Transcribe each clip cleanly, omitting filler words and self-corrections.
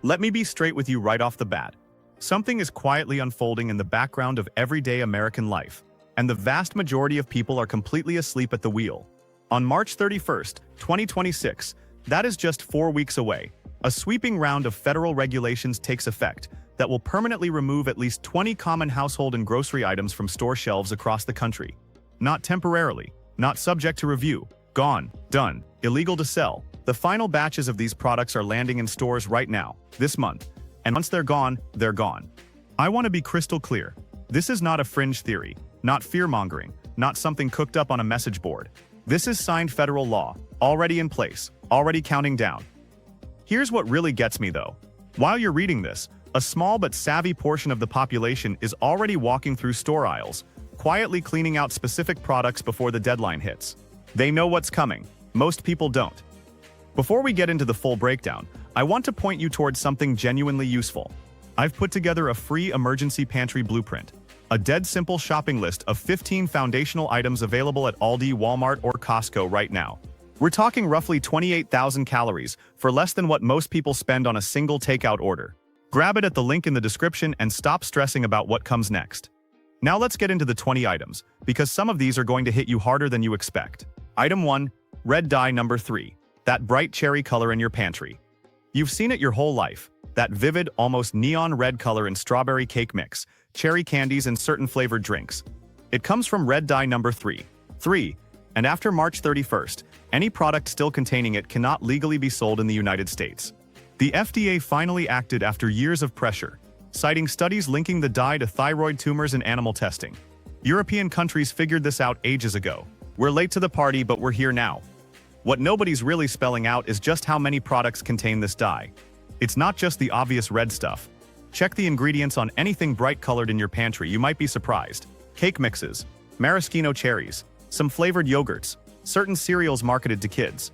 Let me be straight with you right off the bat. Something is quietly unfolding in the background of everyday American life, and the vast majority of people are completely asleep at the wheel. On March 31st, 2026, that is just 4 weeks away, a sweeping round of federal regulations takes effect that will permanently remove at least 20 common household and grocery items from store shelves across the country. Not temporarily, not subject to review, gone, done, illegal to sell. The final batches of these products are landing in stores right now, this month, and once they're gone, they're gone. I want to be crystal clear. This is not a fringe theory, not fear-mongering, not something cooked up on a message board. This is signed federal law, already in place, already counting down. Here's what really gets me though. While you're reading this, a small but savvy portion of the population is already walking through store aisles, quietly cleaning out specific products before the deadline hits. They know what's coming. Most people don't. Before we get into the full breakdown, I want to point you towards something genuinely useful. I've put together a free emergency pantry blueprint, a dead simple shopping list of 15 foundational items available at Aldi, Walmart, or Costco right now. We're talking roughly 28,000 calories for less than what most people spend on a single takeout order. Grab it at the link in the description and stop stressing about what comes next. Now let's get into the 20 items, because some of these are going to hit you harder than you expect. Item 1. Red dye number 3. That bright cherry color in your pantry. You've seen it your whole life. That vivid, almost neon red color in strawberry cake mix, cherry candies, and certain flavored drinks. It comes from red dye number 3. And after March 31st, any product still containing it cannot legally be sold in the United States. The FDA finally acted after years of pressure, citing studies linking the dye to thyroid tumors in animal testing. European countries figured this out ages ago. We're late to the party, but we're here now. What nobody's really spelling out is just how many products contain this dye. It's not just the obvious red stuff. Check the ingredients on anything bright colored in your pantry, you might be surprised. Cake mixes, maraschino cherries, some flavored yogurts, certain cereals marketed to kids.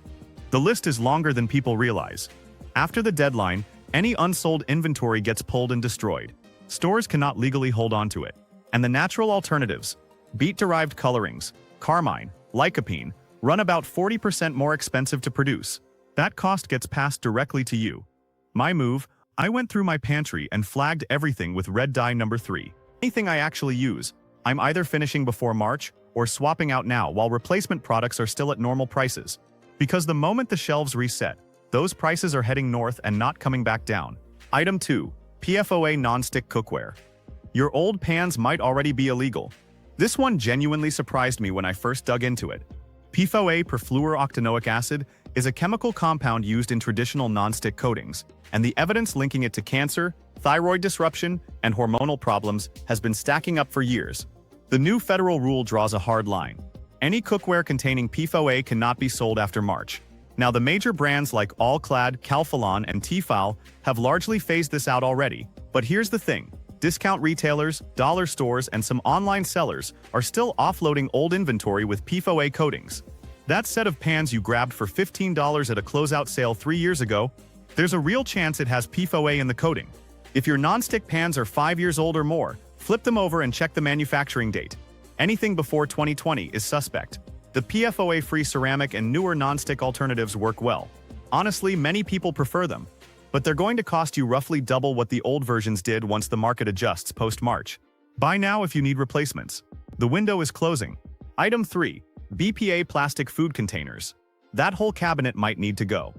The list is longer than people realize. After the deadline, any unsold inventory gets pulled and destroyed. Stores cannot legally hold on to it. And the natural alternatives, beet-derived colorings, carmine, lycopene, run about 40% more expensive to produce. That cost gets passed directly to you. My move, I went through my pantry and flagged everything with red dye number 3. Anything I actually use, I'm either finishing before March or swapping out now while replacement products are still at normal prices. Because the moment the shelves reset, those prices are heading north and not coming back down. Item 2. PFOA non-stick cookware. Your old pans might already be illegal. This one genuinely surprised me when I first dug into it. PFOA, perfluorooctanoic acid, is a chemical compound used in traditional non-stick coatings, and the evidence linking it to cancer, thyroid disruption, and hormonal problems has been stacking up for years. The new federal rule draws a hard line. Any cookware containing PFOA cannot be sold after March. Now, the major brands like All-Clad, Calphalon, and Tefal have largely phased this out already, but here's the thing. Discount retailers, dollar stores, and some online sellers are still offloading old inventory with PFOA coatings. That set of pans you grabbed for $15 at a closeout sale 3 years ago, there's a real chance it has PFOA in the coating. If your non-stick pans are 5 years old or more, flip them over and check the manufacturing date. Anything before 2020 is suspect. The PFOA-free ceramic and newer non-stick alternatives work well. Honestly, many people prefer them, but they're going to cost you roughly double what the old versions did once the market adjusts post-March. Buy now if you need replacements. The window is closing. Item 3. BPA plastic food containers. That whole cabinet might need to go.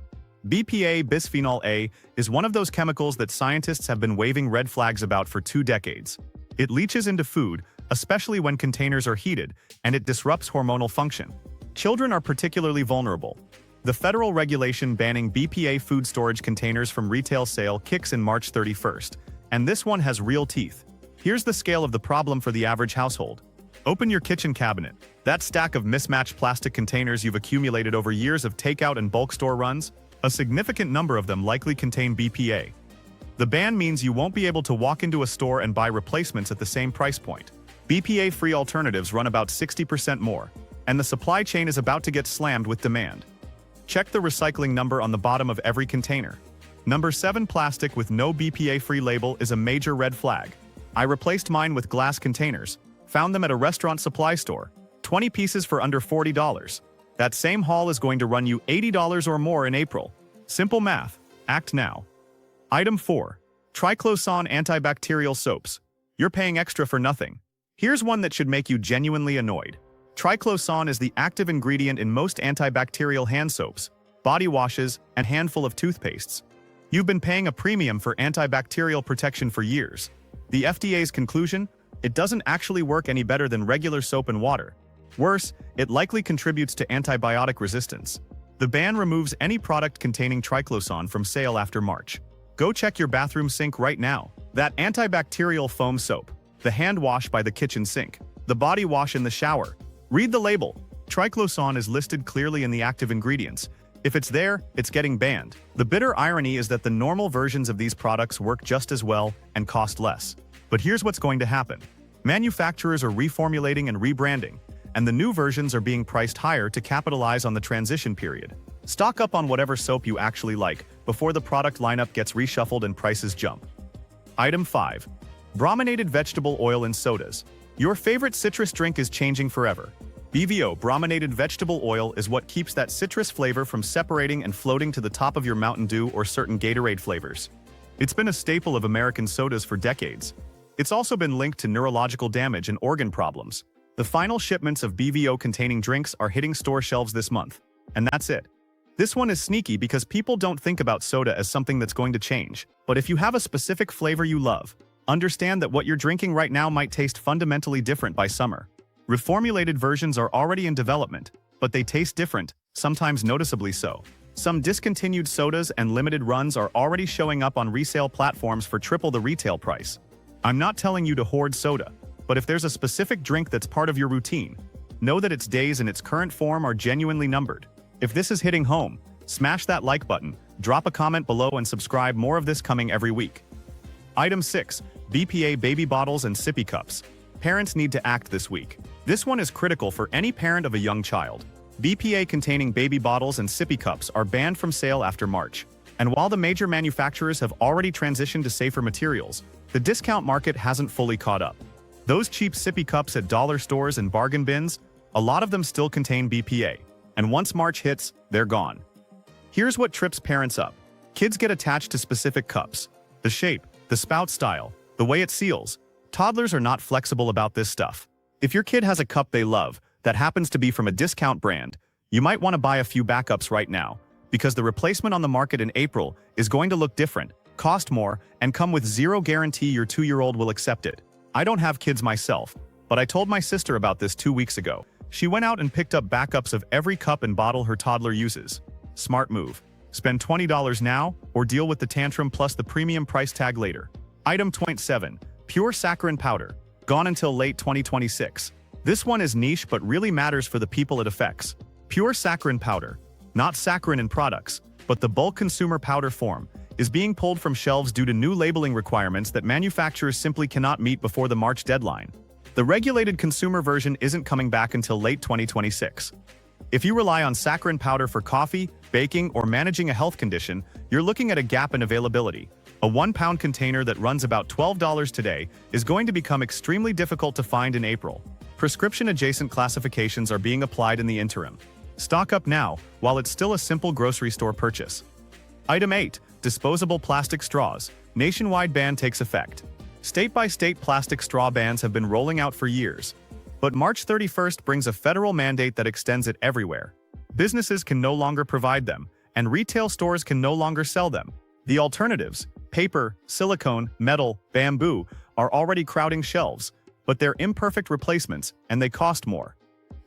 BPA, bisphenol A, is one of those chemicals that scientists have been waving red flags about for 2 decades. It leaches into food, especially when containers are heated, and it disrupts hormonal function. Children are particularly vulnerable. The federal regulation banning BPA food storage containers from retail sale kicks in March 31st, and this one has real teeth. Here's the scale of the problem for the average household. Open your kitchen cabinet. That stack of mismatched plastic containers you've accumulated over years of takeout and bulk store runs, a significant number of them likely contain BPA. The ban means you won't be able to walk into a store and buy replacements at the same price point. BPA-free alternatives run about 60% more, and the supply chain is about to get slammed with demand. Check the recycling number on the bottom of every container. Number 7 plastic with no BPA-free label is a major red flag. I replaced mine with glass containers, found them at a restaurant supply store, 20 pieces for under $40. That same haul is going to run you $80 or more in April. Simple math. Act now. Item 4. Triclosan Antibacterial Soaps. You're paying extra for nothing. Here's one that should make you genuinely annoyed. Triclosan is the active ingredient in most antibacterial hand soaps, body washes, and handful of toothpastes. You've been paying a premium for antibacterial protection for years. The FDA's conclusion? It doesn't actually work any better than regular soap and water. Worse, it likely contributes to antibiotic resistance. The ban removes any product containing triclosan from sale after March. Go check your bathroom sink right now. That antibacterial foam soap, the hand wash by the kitchen sink, the body wash in the shower. Read the label. Triclosan is listed clearly in the active ingredients. If it's there, it's getting banned. The bitter irony is that the normal versions of these products work just as well and cost less. But here's what's going to happen. Manufacturers are reformulating and rebranding, and the new versions are being priced higher to capitalize on the transition period. Stock up on whatever soap you actually like before the product lineup gets reshuffled and prices jump. Item 5. Brominated vegetable oil in sodas. Your favorite citrus drink is changing forever. BVO brominated vegetable oil is what keeps that citrus flavor from separating and floating to the top of your Mountain Dew or certain Gatorade flavors. It's been a staple of American sodas for decades. It's also been linked to neurological damage and organ problems. The final shipments of BVO-containing drinks are hitting store shelves this month. And that's it. This one is sneaky because people don't think about soda as something that's going to change. But if you have a specific flavor you love, understand that what you're drinking right now might taste fundamentally different by summer. Reformulated versions are already in development, but they taste different, sometimes noticeably so. Some discontinued sodas and limited runs are already showing up on resale platforms for triple the retail price. I'm not telling you to hoard soda, but if there's a specific drink that's part of your routine, know that its days in its current form are genuinely numbered. If this is hitting home, smash that like button, drop a comment below and subscribe. More of this coming every week. Item 6. BPA baby bottles and sippy cups. Parents need to act this week. This one is critical for any parent of a young child. BPA-containing baby bottles and sippy cups are banned from sale after March. And while the major manufacturers have already transitioned to safer materials, the discount market hasn't fully caught up. Those cheap sippy cups at dollar stores and bargain bins, a lot of them still contain BPA. And once March hits, they're gone. Here's what trips parents up. Kids get attached to specific cups. The shape, the spout style, the way it seals. Toddlers are not flexible about this stuff. If your kid has a cup they love that happens to be from a discount brand, you might want to buy a few backups right now, because the replacement on the market in April is going to look different, cost more, and come with zero guarantee your 2-year-old will accept it. I don't have kids myself, but I told my sister about this 2 weeks ago. She went out and picked up backups of every cup and bottle her toddler uses. Smart move. Spend $20 now, or deal with the tantrum plus the premium price tag later. Item 27. Pure saccharin powder. Gone until late 2026. This one is niche but really matters for the people it affects. Pure saccharin powder, not saccharin in products, but the bulk consumer powder form, is being pulled from shelves due to new labeling requirements that manufacturers simply cannot meet before the March deadline. The regulated consumer version isn't coming back until late 2026. If you rely on saccharin powder for coffee, baking, or managing a health condition, you're looking at a gap in availability. A 1-pound container that runs about $12 today is going to become extremely difficult to find in April. Prescription-adjacent classifications are being applied in the interim. Stock up now, while it's still a simple grocery store purchase. Item 8. Disposable plastic straws. Nationwide ban takes effect. State-by-state plastic straw bans have been rolling out for years. But March 31st brings a federal mandate that extends it everywhere. Businesses can no longer provide them, and retail stores can no longer sell them. The alternatives, paper, silicone, metal, bamboo, are already crowding shelves, but they're imperfect replacements and they cost more.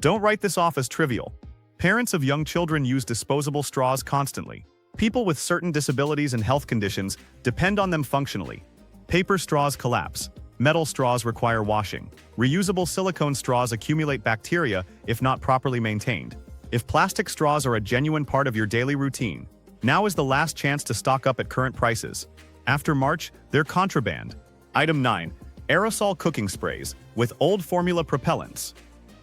Don't write this off as trivial. Parents of young children use disposable straws constantly. People with certain disabilities and health conditions depend on them functionally. Paper straws collapse. Metal straws require washing. Reusable silicone straws accumulate bacteria if not properly maintained. If plastic straws are a genuine part of your daily routine, now is the last chance to stock up at current prices. After March, they're contraband. Item 9. Aerosol cooking sprays with old formula propellants.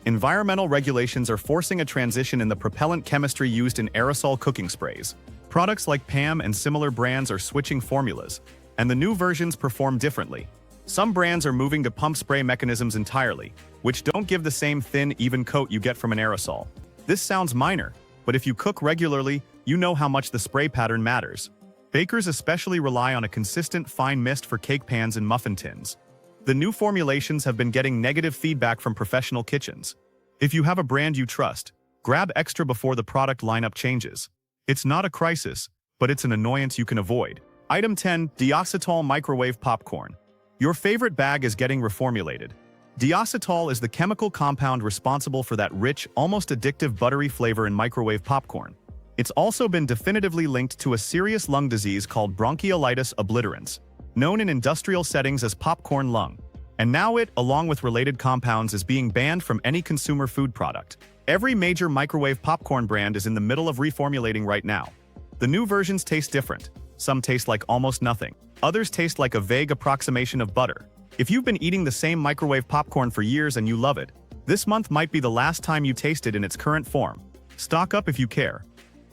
Environmental regulations are forcing a transition in the propellant chemistry used in aerosol cooking sprays. Products like PAM and similar brands are switching formulas, and the new versions perform differently. Some brands are moving to pump spray mechanisms entirely, which don't give the same thin, even coat you get from an aerosol. This sounds minor, but if you cook regularly, you know how much the spray pattern matters. Bakers especially rely on a consistent fine mist for cake pans and muffin tins. The new formulations have been getting negative feedback from professional kitchens. If you have a brand you trust, grab extra before the product lineup changes. It's not a crisis, but it's an annoyance you can avoid. Item 10. Diacetyl microwave popcorn. Your favorite bag is getting reformulated. Diacetyl is the chemical compound responsible for that rich, almost addictive buttery flavor in microwave popcorn. It's also been definitively linked to a serious lung disease called bronchiolitis obliterans, known in industrial settings as popcorn lung. And now it, along with related compounds, is being banned from any consumer food product. Every major microwave popcorn brand is in the middle of reformulating right now. The new versions taste different. Some taste like almost nothing. Others taste like a vague approximation of butter. If you've been eating the same microwave popcorn for years and you love it, this month might be the last time you taste it in its current form. Stock up if you care.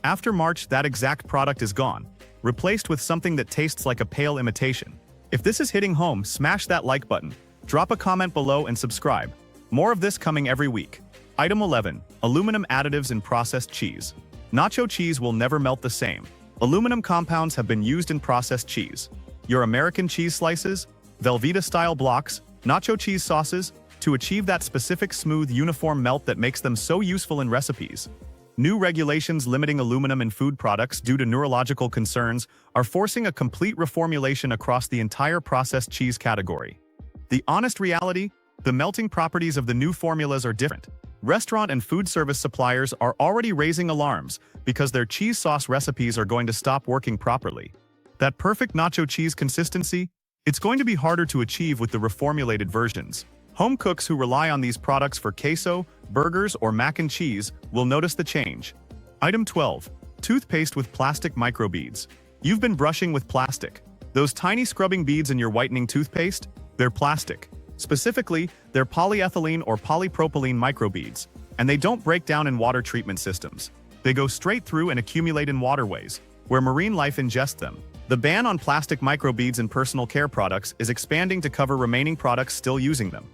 After March, that exact product is gone, replaced with something that tastes like a pale imitation. If this is hitting home, smash that like button, drop a comment below and subscribe. More of this coming every week. Item 11. Aluminum additives in processed cheese. Nacho cheese will never melt the same. Aluminum compounds have been used in processed cheese. Your American cheese slices, Velveeta-style blocks, nacho cheese sauces, to achieve that specific smooth, uniform melt that makes them so useful in recipes. New regulations limiting aluminum in food products due to neurological concerns are forcing a complete reformulation across the entire processed cheese category. The honest reality? The melting properties of the new formulas are different. Restaurant and food service suppliers are already raising alarms because their cheese sauce recipes are going to stop working properly. That perfect nacho cheese consistency? It's going to be harder to achieve with the reformulated versions. Home cooks who rely on these products for queso, burgers, or mac and cheese will notice the change. Item 12. Toothpaste with plastic microbeads. You've been brushing with plastic. Those tiny scrubbing beads in your whitening toothpaste? They're plastic. Specifically, they're polyethylene or polypropylene microbeads, and they don't break down in water treatment systems. They go straight through and accumulate in waterways, where marine life ingests them. The ban on plastic microbeads in personal care products is expanding to cover remaining products still using them.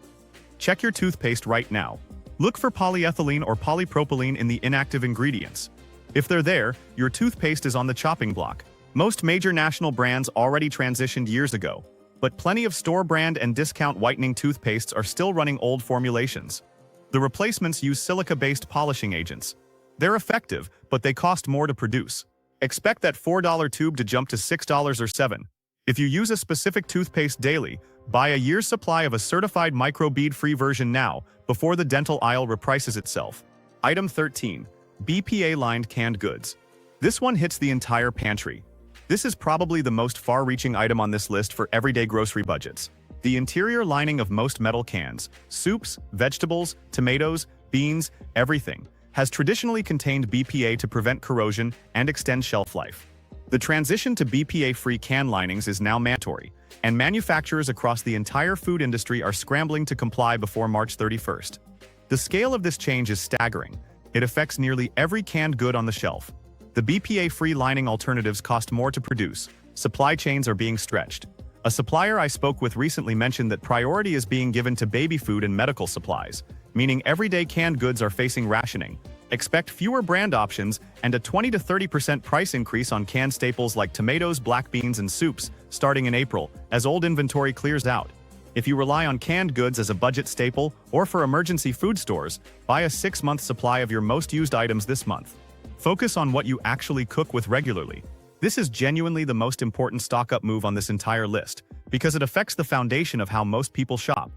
Check your toothpaste right now. Look for polyethylene or polypropylene in the inactive ingredients. If they're there, your toothpaste is on the chopping block. Most major national brands already transitioned years ago, but plenty of store brand and discount whitening toothpastes are still running old formulations. The replacements use silica-based polishing agents. They're effective, but they cost more to produce. Expect that $4 tube to jump to $6 or $7. If you use a specific toothpaste daily, buy a year's supply of a certified microbead-free version now, before the dental aisle reprices itself. Item 13. BPA-lined canned goods. This one hits the entire pantry. This is probably the most far-reaching item on this list for everyday grocery budgets. The interior lining of most metal cans, soups, vegetables, tomatoes, beans, everything, has traditionally contained BPA to prevent corrosion and extend shelf life. The transition to BPA-free can linings is now mandatory, and manufacturers across the entire food industry are scrambling to comply before March 31st. The scale of this change is staggering. It affects nearly every canned good on the shelf. The BPA-free lining alternatives cost more to produce. Supply chains are being stretched. A supplier I spoke with recently mentioned that priority is being given to baby food and medical supplies, meaning everyday canned goods are facing rationing. Expect fewer brand options and a 20 to 30% price increase on canned staples like tomatoes, black beans, and soups, starting in April, as old inventory clears out. If you rely on canned goods as a budget staple or for emergency food stores, buy a 6-month supply of your most used items this month. Focus on what you actually cook with regularly. This is genuinely the most important stock-up move on this entire list, because it affects the foundation of how most people shop.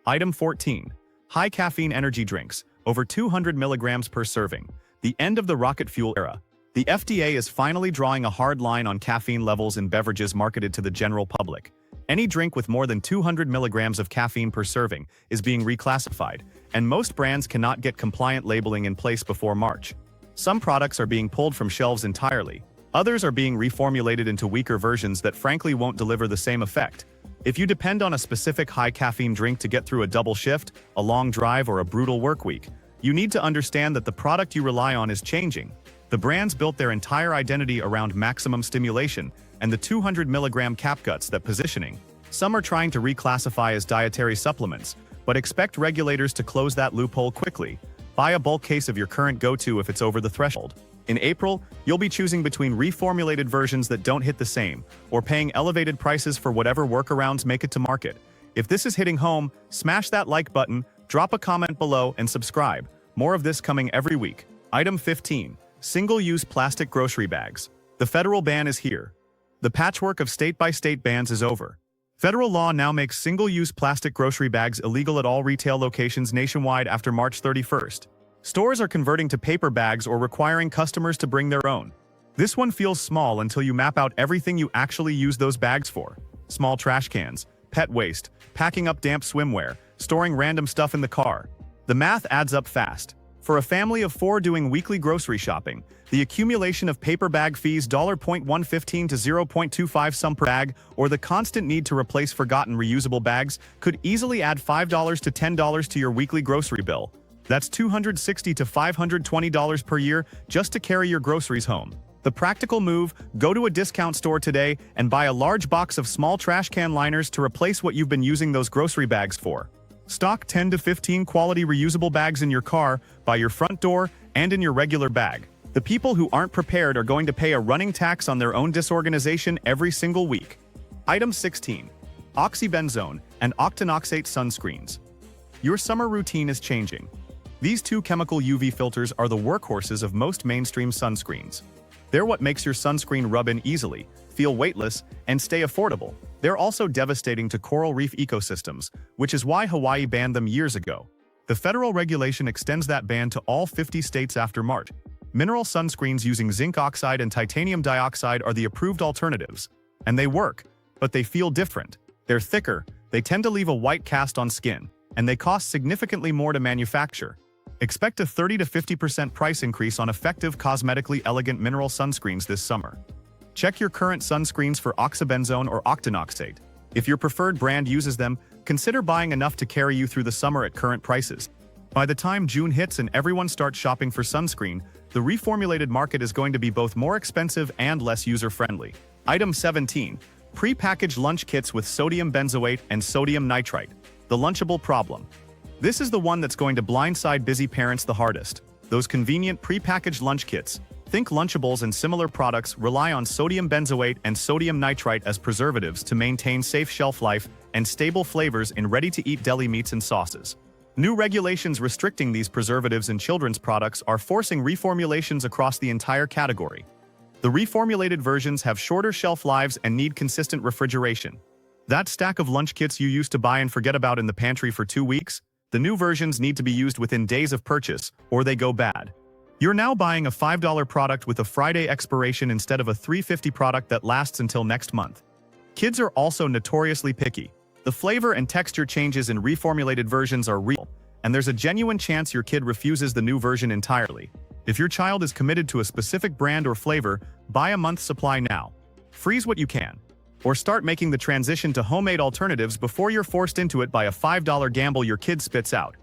Item 14. High caffeine energy drinks, over 200 milligrams per serving. The end of the rocket fuel era. The FDA is finally drawing a hard line on caffeine levels in beverages marketed to the general public. Any drink with more than 200 milligrams of caffeine per serving is being reclassified, and most brands cannot get compliant labeling in place before March. Some products are being pulled from shelves entirely. Others are being reformulated into weaker versions that frankly won't deliver the same effect. If you depend on a specific high-caffeine drink to get through a double shift, a long drive, or a brutal work week, you need to understand that the product you rely on is changing. The brands built their entire identity around maximum stimulation and the 200 milligram capguts that positioning. Some are trying to reclassify as dietary supplements, but expect regulators to close that loophole quickly. Buy a bulk case of your current go-to if it's over the threshold. In April, you'll be choosing between reformulated versions that don't hit the same, or paying elevated prices for whatever workarounds make it to market. If this is hitting home, smash that like button, drop a comment below, and subscribe. More of this coming every week. Item 15. Single-use plastic grocery bags. The federal ban is here. The patchwork of state-by-state bans is over. Federal law now makes single-use plastic grocery bags illegal at all retail locations nationwide after March 31st. Stores are converting to paper bags or requiring customers to bring their own. This one feels small until you map out everything you actually use those bags for. Small trash cans, pet waste, packing up damp swimwear, storing random stuff in the car. The math adds up fast. For a family of 4 doing weekly grocery shopping, the accumulation of paper bag fees $0.115 to $0.25 some per bag, or the constant need to replace forgotten reusable bags could easily add $5 to $10 to your weekly grocery bill. That's $260 to $520 per year just to carry your groceries home. The practical move: go to a discount store today and buy a large box of small trash can liners to replace what you've been using those grocery bags for. Stock 10 to 15 quality reusable bags in your car, by your front door, and in your regular bag. The people who aren't prepared are going to pay a running tax on their own disorganization every single week. Item 16. Oxybenzone and octinoxate sunscreens. Your summer routine is changing. These 2 chemical UV filters are the workhorses of most mainstream sunscreens. They're what makes your sunscreen rub in easily, feel weightless, and stay affordable. They're also devastating to coral reef ecosystems, which is why Hawaii banned them years ago. The federal regulation extends that ban to all 50 states after March. Mineral sunscreens using zinc oxide and titanium dioxide are the approved alternatives. And they work, but they feel different. They're thicker, they tend to leave a white cast on skin, and they cost significantly more to manufacture. Expect a 30 to 50% price increase on effective, cosmetically elegant mineral sunscreens this summer. Check your current sunscreens for oxybenzone or octinoxate. If your preferred brand uses them, consider buying enough to carry you through the summer at current prices. By the time June hits and everyone starts shopping for sunscreen, the reformulated market is going to be both more expensive and less user-friendly. Item 17. Pre-packaged lunch kits with sodium benzoate and sodium nitrite. The Lunchable problem. This is the one that's going to blindside busy parents the hardest. Those convenient pre-packaged lunch kits, think Lunchables and similar products, rely on sodium benzoate and sodium nitrite as preservatives to maintain safe shelf life and stable flavors in ready-to-eat deli meats and sauces. New regulations restricting these preservatives in children's products are forcing reformulations across the entire category. The reformulated versions have shorter shelf lives and need consistent refrigeration. That stack of lunch kits you used to buy and forget about in the pantry for 2 weeks? The new versions need to be used within days of purchase, or they go bad. You're now buying a $5 product with a Friday expiration instead of a $3.50 product that lasts until next month. Kids are also notoriously picky. The flavor and texture changes in reformulated versions are real, and there's a genuine chance your kid refuses the new version entirely. If your child is committed to a specific brand or flavor, buy a month's supply now. Freeze what you can. Or start making the transition to homemade alternatives before you're forced into it by a $5 gamble your kid spits out.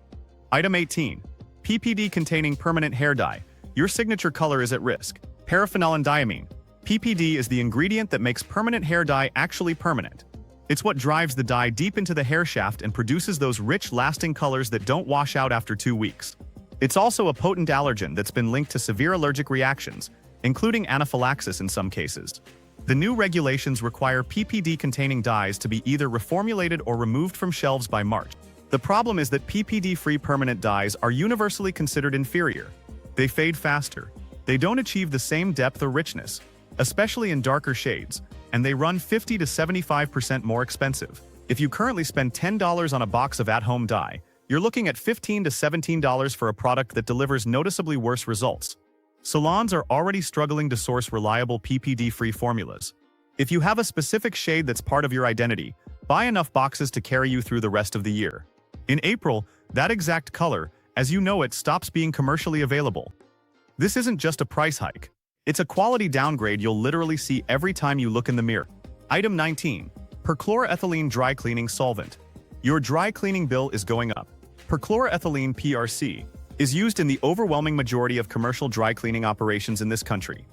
Item 18. PPD containing permanent hair dye. Your signature color is at risk. Paraphenyldiamine. PPD is the ingredient that makes permanent hair dye actually permanent. It's what drives the dye deep into the hair shaft and produces those rich, lasting colors that don't wash out after 2 weeks. It's also a potent allergen that's been linked to severe allergic reactions, including anaphylaxis in some cases. The new regulations require PPD-containing dyes to be either reformulated or removed from shelves by March. The problem is that PPD-free permanent dyes are universally considered inferior. They fade faster. They don't achieve the same depth or richness, especially in darker shades, and they run 50 to 75% more expensive. If you currently spend $10 on a box of at-home dye, you're looking at $15 to $17 for a product that delivers noticeably worse results. Salons are already struggling to source reliable PPD-free formulas. If you have a specific shade that's part of your identity, buy enough boxes to carry you through the rest of the year. In April, that exact color, as you know it, stops being commercially available. This isn't just a price hike. It's a quality downgrade you'll literally see every time you look in the mirror. Item 19. Perchloroethylene dry cleaning solvent. Your dry cleaning bill is going up. Perchloroethylene (PRC) is used in the overwhelming majority of commercial dry cleaning operations in this country.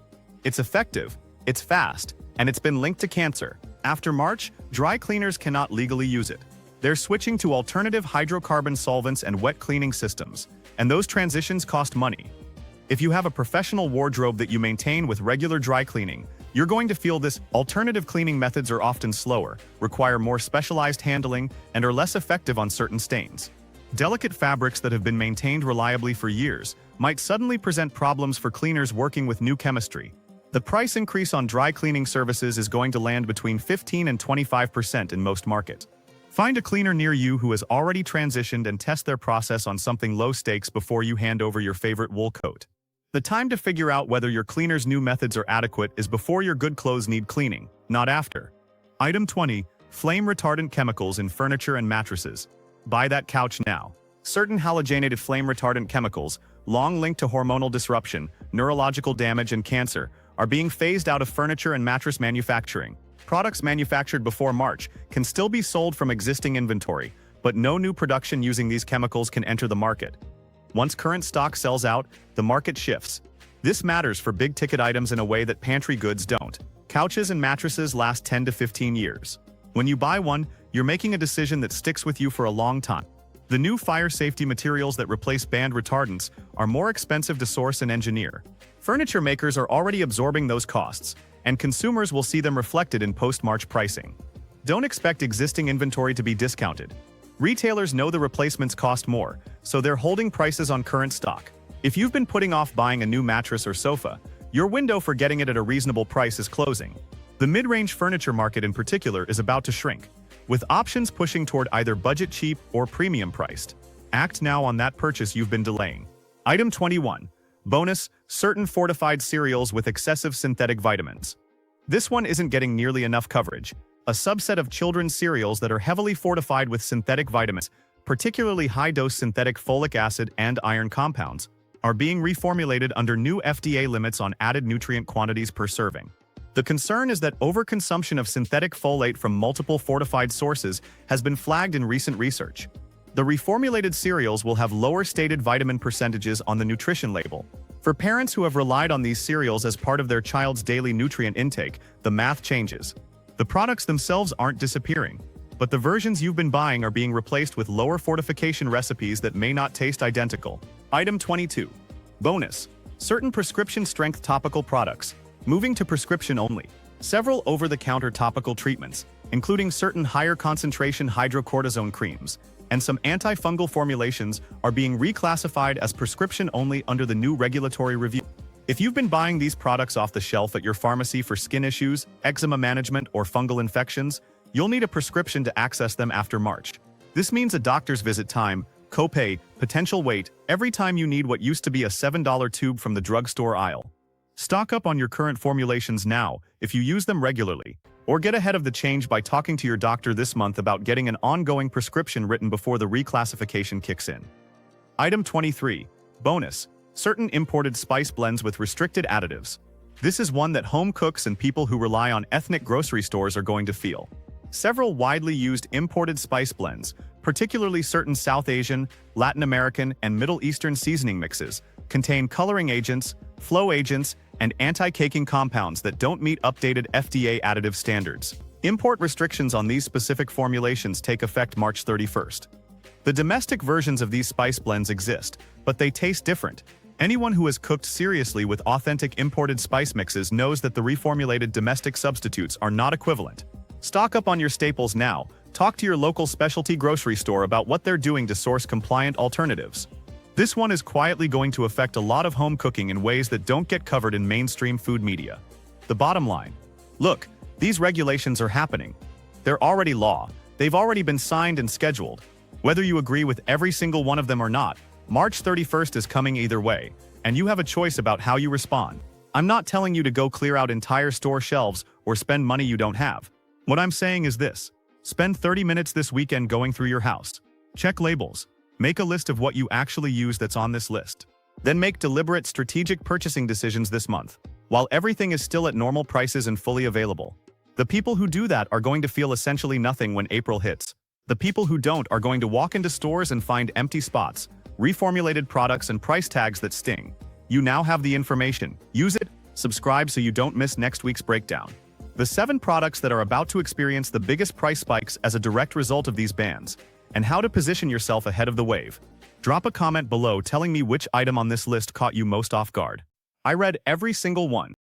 It's effective, it's fast, and it's been linked to cancer. After March, dry cleaners cannot legally use it. They're switching to alternative hydrocarbon solvents and wet cleaning systems, and those transitions cost money. If you have a professional wardrobe that you maintain with regular dry cleaning, you're going to feel this. Alternative cleaning methods are often slower, require more specialized handling, and are less effective on certain stains. Delicate fabrics that have been maintained reliably for years might suddenly present problems for cleaners working with new chemistry. The price increase on dry cleaning services is going to land between 15 and 25% in most markets. Find a cleaner near you who has already transitioned and test their process on something low stakes before you hand over your favorite wool coat. The time to figure out whether your cleaner's new methods are adequate is before your good clothes need cleaning, not after. Item 20. Flame retardant chemicals in furniture and mattresses. Buy that couch now. Certain halogenated flame retardant chemicals, long linked to hormonal disruption, neurological damage, and cancer, are being phased out of furniture and mattress manufacturing. Products manufactured before March can still be sold from existing inventory, but no new production using these chemicals can enter the market. Once current stock sells out, the market shifts. This matters for big-ticket items in a way that pantry goods don't. Couches and mattresses last 10 to 15 years. When you buy one, you're making a decision that sticks with you for a long time. The new fire safety materials that replace banned retardants are more expensive to source and engineer. Furniture makers are already absorbing those costs, and consumers will see them reflected in post-March pricing. Don't expect existing inventory to be discounted. Retailers know the replacements cost more, so they're holding prices on current stock. If you've been putting off buying a new mattress or sofa, your window for getting it at a reasonable price is closing. The mid-range furniture market in particular is about to shrink, with options pushing toward either budget cheap or premium priced. Act now on that purchase you've been delaying. Item 21. Bonus: certain fortified cereals with excessive synthetic vitamins. This one isn't getting nearly enough coverage. A subset of children's cereals that are heavily fortified with synthetic vitamins, particularly high-dose synthetic folic acid and iron compounds, are being reformulated under new FDA limits on added nutrient quantities per serving. The concern is that overconsumption of synthetic folate from multiple fortified sources has been flagged in recent research. The reformulated cereals will have lower stated vitamin percentages on the nutrition label. For parents who have relied on these cereals as part of their child's daily nutrient intake, the math changes. The products themselves aren't disappearing, but the versions you've been buying are being replaced with lower fortification recipes that may not taste identical. Item 22. Bonus: certain prescription-strength topical products. Moving to prescription only. Several over-the-counter topical treatments, including certain higher concentration hydrocortisone creams, and some antifungal formulations, are being reclassified as prescription only under the new regulatory review. If you've been buying these products off the shelf at your pharmacy for skin issues, eczema management, or fungal infections, you'll need a prescription to access them after March. This means a doctor's visit time, copay, potential wait, every time you need what used to be a $7 tube from the drugstore aisle. Stock up on your current formulations now if you use them regularly, or get ahead of the change by talking to your doctor this month about getting an ongoing prescription written before the reclassification kicks in. Item 23. Bonus: certain imported spice blends with restricted additives. This is one that home cooks and people who rely on ethnic grocery stores are going to feel. Several widely used imported spice blends, particularly certain South Asian, Latin American, and Middle Eastern seasoning mixes, contain coloring agents, flow agents, and anti-caking compounds that don't meet updated FDA additive standards. Import restrictions on these specific formulations take effect March 31st. The domestic versions of these spice blends exist, but they taste different. Anyone who has cooked seriously with authentic imported spice mixes knows that the reformulated domestic substitutes are not equivalent. Stock up on your staples now. Talk to your local specialty grocery store about what they're doing to source compliant alternatives. This one is quietly going to affect a lot of home cooking in ways that don't get covered in mainstream food media. The bottom line: look, these regulations are happening. They're already law. They've already been signed and scheduled. Whether you agree with every single one of them or not, March 31st is coming either way, and you have a choice about how you respond. I'm not telling you to go clear out entire store shelves or spend money you don't have. What I'm saying is this: spend 30 minutes this weekend going through your house. Check labels. Make a list of what you actually use that's on this list. Then make deliberate strategic purchasing decisions this month, while everything is still at normal prices and fully available. The people who do that are going to feel essentially nothing when April hits. The people who don't are going to walk into stores and find empty spots, reformulated products, and price tags that sting. You now have the information. Use it. Subscribe so you don't miss next week's breakdown. The 7 products that are about to experience the biggest price spikes as a direct result of these bans, and how to position yourself ahead of the wave. Drop a comment below telling me which item on this list caught you most off guard. I read every single one.